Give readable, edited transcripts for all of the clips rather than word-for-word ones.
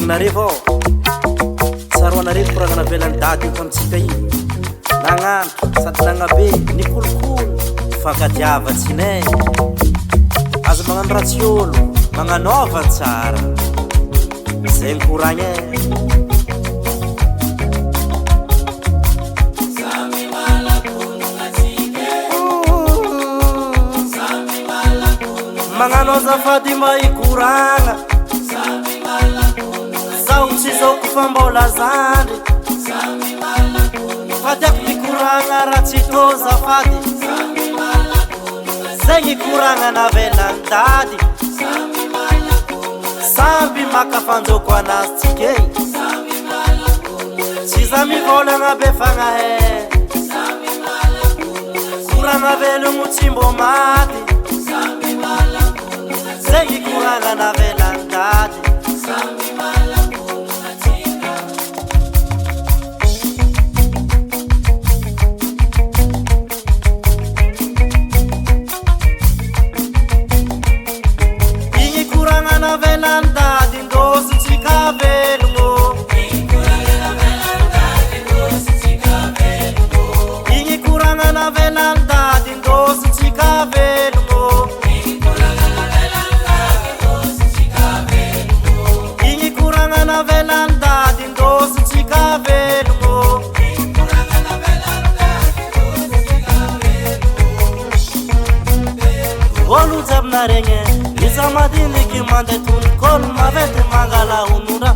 Nareo saroanareo koragna navelany dady eto amitsika io nagnantro sady nagnabe ny kolokolo fankatiavatsinay aza magnano ratsy olo magnanaova tsara zay nikoragna magnano azafady maikoragna zaho tsy zoko fa mbola zandry fatiako mikoragna raha tsy tô zafady zay nikoragna navelany dady samby makafanjoko anazy tsikey tsy za mivolagna be fagnahe koragna velogno tsy mbo maty zay nikoragna navelany dady regny iza madiniky mandeha tonikolo mavety mangala honora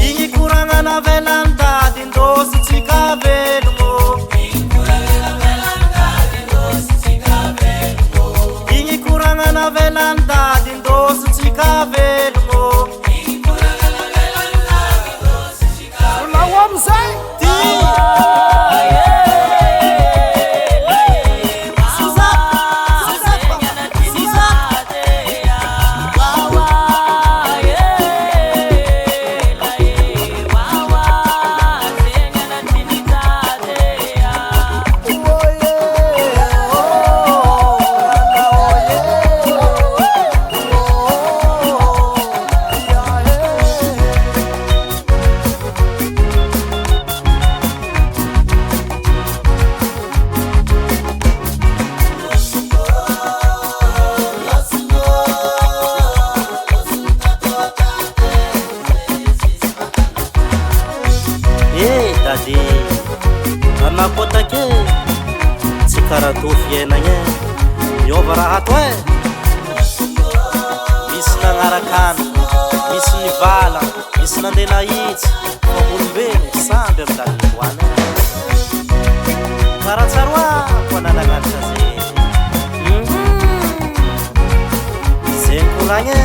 igny koragna navelany dady ndosy tsika velogno igny koragna navelany dady ndosy tsika velogno dady anakotake tsy karaha tô fiainagna miova raha ato misy nagnarakana misy nivala misy nandeha nahitsy fa olombelo samby amy dady nivoana karaha tsaroa ko analagnanitra zay zay nikoragna